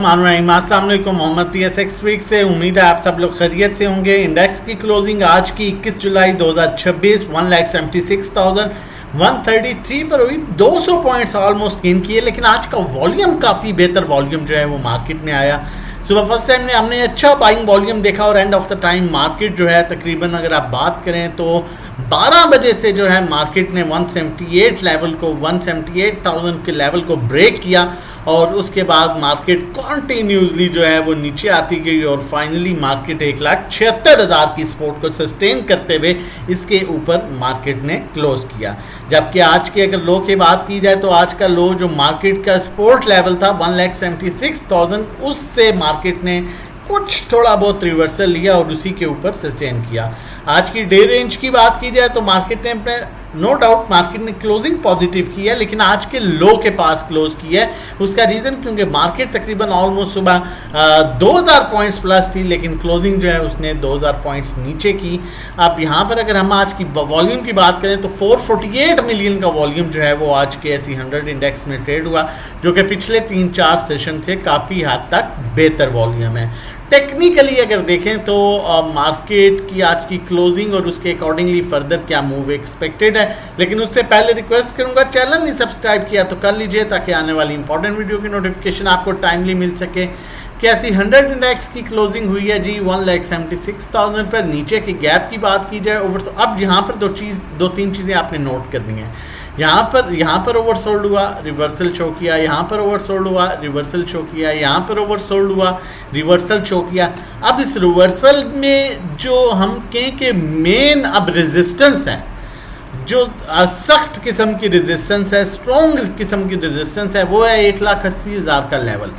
अस्सलाम वालेकुम। Mohammad PSX week से उम्मीद है आप सब लोग खैरियत से होंगे। इंडेक्स की क्लोजिंग आज की 21 जुलाई 2026 1,76,133 पर हुई। 200 पॉइंट्स ऑलमोस्ट गेन किए, लेकिन आज का वॉल्यूम काफ़ी बेहतर वॉल्यूम जो है वो मार्केट में आया। सुबह फर्स्ट टाइम हमने अच्छा बाइंग वॉल्यूम देखा और end of the time market जो है तकरीबन अगर आप बात करें तो 12 बजे से जो है मार्केट ने 178 लेवल को 178,000 के लेवल को ब्रेक किया और उसके बाद मार्केट कॉन्टीन्यूसली जो है वो नीचे आती गई और फाइनली मार्केट 1,76,000 की सपोर्ट को सस्टेन करते हुए इसके ऊपर मार्केट ने क्लोज किया। जबकि आज की अगर लो की बात की जाए तो आज का लो जो मार्केट का सपोर्ट लेवल था 1,76,000, उससे मार्केट ने कुछ थोड़ा बहुत रिवर्सल लिया और उसी के ऊपर सस्टेन किया। आज की डे रेंज की बात की जाए तो मार्केट ने अपने नो डाउट मार्केट ने क्लोजिंग पॉजिटिव की है, लेकिन आज के लो के पास क्लोज की है। उसका रीज़न क्योंकि मार्केट तकरीबन ऑलमोस्ट सुबह 2000 पॉइंट्स प्लस थी, लेकिन क्लोजिंग जो है उसने 2000 पॉइंट्स नीचे की। अब यहाँ पर अगर हम आज की वॉल्यूम की बात करें तो 448 मिलियन का वॉल्यूम जो है वो आज के ऐसी 100 इंडेक्स में ट्रेड हुआ, जो कि पिछले 3-4 सेशन से काफ़ी हद तक बेहतर वॉल्यूम है। टेक्निकली अगर देखें तो मार्केट की आज की क्लोजिंग और उसके अकॉर्डिंगली फर्दर क्या मूव एक्सपेक्टेड है, लेकिन उससे पहले रिक्वेस्ट करूंगा चैनल नहीं सब्सक्राइब किया तो कर लीजिए ताकि आने वाली इंपॉर्टेंट वीडियो की नोटिफिकेशन आपको टाइमली मिल सके। कैसी 100 इंडेक्स की क्लोजिंग हुई है जी 1,76,000 पर। नीचे के गैप की बात की जाए ओवर, अब यहाँ पर दो तीन चीज़ें आपने नोट करनी है। यहाँ पर ओवरसोल्ड हुआ, रिवर्सल शो किया, यहाँ पर ओवरसोल्ड हुआ, रिवर्सल शो किया, यहाँ पर ओवरसोल्ड हुआ, रिवर्सल शो किया। अब इस रिवर्सल में जो हम कहें कि मेन अब रेजिस्टेंस है, जो सख्त किस्म की रेजिस्टेंस है, स्ट्रॉन्ग किस्म की रेजिस्टेंस है, वो है 1,80,000 का लेवल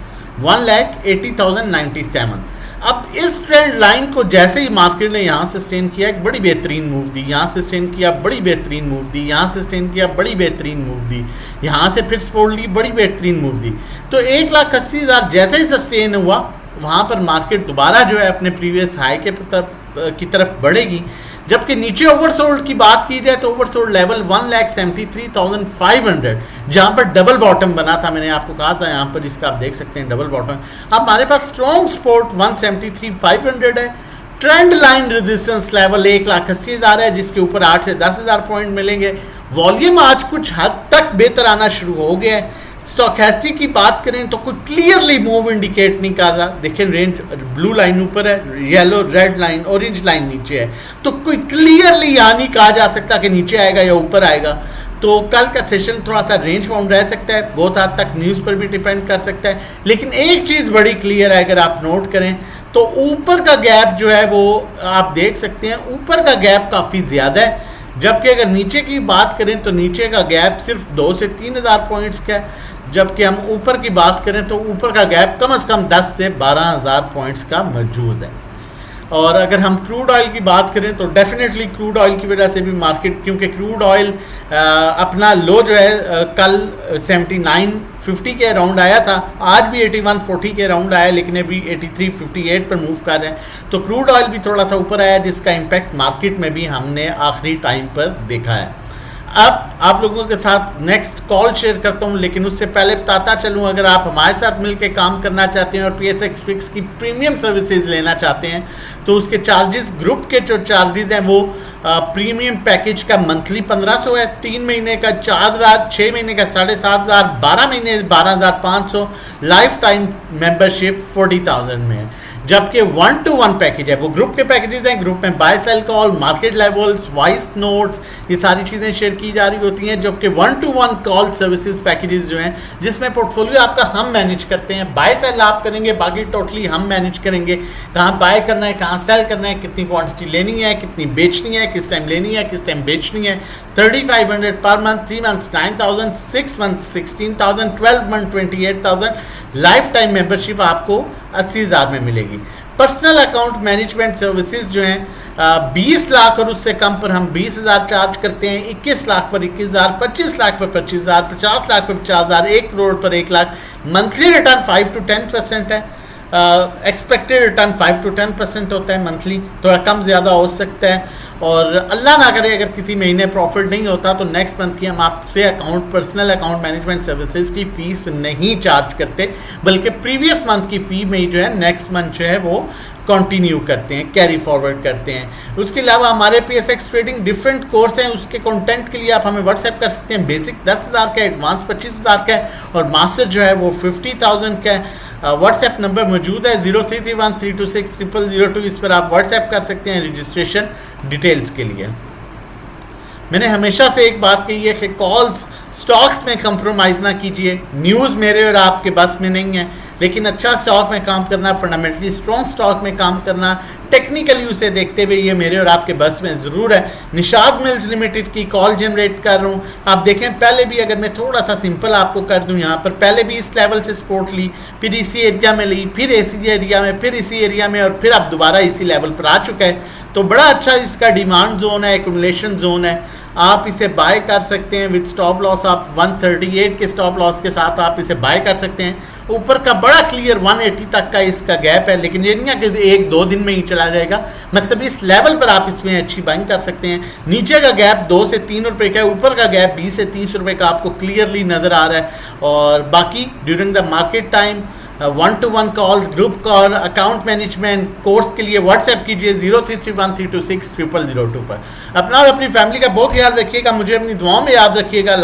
1,80,097। अब इस ट्रेंड लाइन को जैसे ही मार्केट ने यहाँ सस्टेन किया, एक बड़ी बेहतरीन मूव दी, यहाँ सस्टेन किया, बड़ी बेहतरीन मूव दी, यहाँ सस्टेन किया, बड़ी बेहतरीन मूव दी, यहाँ से फिर सपोर्ट ली, बड़ी बेहतरीन मूव दी। तो 1,80,000 जैसे ही सस्टेन हुआ वहाँ पर मार्केट दोबारा जो है अपने प्रीवियस हाई की तरफ बढ़ेगी। जबकि नीचे ओवरसोल्ड की बात की जाए तो ओवरसोल्ड लेवल 1,73,500 जहाँ पर डबल बॉटम बना था, मैंने आपको कहा था यहाँ पर इसका आप देख सकते हैं डबल बॉटम। अब हमारे पास स्ट्रॉन्ग सपोर्ट 1,73,500 है। ट्रेंड लाइन रेजिस्टेंस लेवल 1,80,000 है, जिसके ऊपर 8 से 10,000 पॉइंट मिलेंगे। वॉल्यूम आज कुछ हद तक बेहतर आना शुरू हो गया है। स्टॉकेस्टिक की बात करें तो कोई क्लियरली मूव इंडिकेट नहीं कर रहा। देखें रेंज ब्लू लाइन ऊपर है, yellow red line orange line नीचे है, तो कोई क्लियरली यहाँ नहीं कहा जा सकता कि नीचे आएगा या ऊपर आएगा। तो कल का सेशन थोड़ा सा रेंज बाउंड रह सकता है, बहुत हद तक न्यूज़ पर भी डिपेंड कर सकता है। लेकिन एक चीज़ बड़ी क्लियर है, अगर आप नोट करें तो ऊपर का गैप जो है वो आप देख सकते हैं, ऊपर का गैप काफ़ी ज़्यादा है। जबकि अगर नीचे की बात करें तो नीचे का गैप सिर्फ 2 से 3,000 पॉइंट्स का है। जबकि हम ऊपर की बात करें तो ऊपर का गैप कम से कम 10 से 12,000 पॉइंट्स का मौजूद है। और अगर हम क्रूड ऑयल की बात करें तो डेफिनेटली क्रूड ऑयल की वजह से भी मार्केट, क्योंकि क्रूड ऑयल अपना लो जो है कल 79.50 के अराउंड आया था, आज भी 81.40 के अराउंड आया, लेकिन अभी 83.58 पर मूव कर रहे हैं। तो क्रूड ऑयल भी थोड़ा सा ऊपर आया, जिसका इम्पैक्ट मार्केट में भी हमने आखिरी टाइम पर देखा है। अब आप लोगों के साथ नेक्स्ट कॉल शेयर करता हूं, लेकिन उससे पहले बताता चलूं, अगर आप हमारे साथ मिलकर काम करना चाहते हैं और PSX फिक्स की प्रीमियम सर्विसेज लेना चाहते हैं तो उसके चार्जेस, ग्रुप के जो चार्जेस हैं वो प्रीमियम पैकेज का मंथली 1,500 है, 3 महीने का 4,000, 6 महीने का 7,500, 12 महीने 12,500, लाइफ टाइम मेंबरशिप 40,000 में है। जबकि 1-to-1 पैकेज है, वो ग्रुप के पैकेजेस हैं, ग्रुप में buy sell call, market levels, voice notes, ये सारी चीज़ें शेयर की जा रही होती हैं। जबकि 1-to-1 कॉल सर्विसेज पैकेजेस जो हैं, जिसमें पोर्टफोलियो आपका हम मैनेज करते हैं, बाय सेल आप करेंगे, बाकी टोटली हम मैनेज करेंगे। कहाँ बाय करना है, कहाँ सेल करना है, कितनी क्वांटिटी लेनी है, कितनी बेचनी है, किस टाइम लेनी है, किस टाइम बेचनी है। 3,500 per month, 3 months 9,000, 6 months 16,000, 12 month 28,000, life time membership आपको 80,000 में मिलेगी। पर्सनल अकाउंट मैनेजमेंट सर्विसेज जो हैं 20 लाख और उससे कम पर हम 20,000 चार्ज करते हैं, 21 लाख पर 21,000, 25 लाख पर 25,000, 50 लाख पर 50,000, 1 करोड़ पर 1 लाख। मंथली रिटर्न 5 to 10% है। एक्सपेक्टेड रिटर्न 5 to 10% होता है मंथली, थोड़ा कम ज़्यादा हो सकता है। और अल्लाह ना करे अगर किसी महीने प्रॉफिट नहीं होता तो नेक्स्ट मंथ की हम आपसे पर्सनल अकाउंट मैनेजमेंट सर्विसेज की फ़ीस नहीं चार्ज करते, बल्कि प्रीवियस मंथ की फ़ी में ही जो है नेक्स्ट मंथ जो है वो कंटिन्यू करते हैं, कैरी फॉरवर्ड करते हैं। उसके अलावा हमारे PSX ट्रेडिंग डिफरेंट कोर्स हैं, उसके कंटेंट के लिए आप हमें व्हाट्सएप कर सकते हैं। बेसिक 10,000 का है, एडवांस 25,000 का है और मास्टर जो है वो 50,000 का है। व्हाट्सएप नंबर मौजूद है 0331326002, इस पर आप व्हाट्सएप कर सकते हैं रजिस्ट्रेशन डिटेल्स के लिए। मैंने हमेशा से एक बात कही है कि कॉल्स स्टॉक्स में कंप्रोमाइज़ ना कीजिए। न्यूज़ मेरे और आपके बस में नहीं है, लेकिन अच्छा स्टॉक में काम करना, फंडामेंटली स्ट्रॉन्ग स्टॉक में काम करना, टेक्निकली उसे देखते हुए ये मेरे और आपके बस में ज़रूर है। निशाद मिल्स लिमिटेड की कॉल जनरेट कर रहा हूँ। आप देखें पहले भी, अगर मैं थोड़ा सा सिंपल आपको कर दूँ यहाँ पर, पहले भी इस लेवल से सपोर्ट ली, फिर इसी एरिया में ली, फिर इसी एरिया में, फिर इसी एरिया में, और फिर अब दोबारा इसी लेवल पर आ चुका है। तो बड़ा अच्छा इसका डिमांड जोन है, एक्यूमुलेशन जोन है। आप इसे बाय कर सकते हैं विद स्टॉप लॉस। आप 138 के स्टॉप लॉस के साथ आप इसे बाय कर सकते हैं। ऊपर का बड़ा क्लियर 180 तक का इसका गैप है, लेकिन ये नहीं है कि 1-2 दिन में ही चला जाएगा, मतलब इस लेवल पर आप इसमें अच्छी बाइंग कर सकते हैं। नीचे का गैप 2 से 3 रुपये का है, ऊपर का गैप 20 से 30 रुपये का आपको क्लियरली नज़र आ रहा है। और बाकी during the market time 1-to-1 calls, group call, account management course के लिए व्हाट्सएप कीजिए 0331326002 पर। अपना और अपनी फैमिली का बहुत ख्याल रखिएगा, मुझे अपनी दुआओं में याद रखिएगा।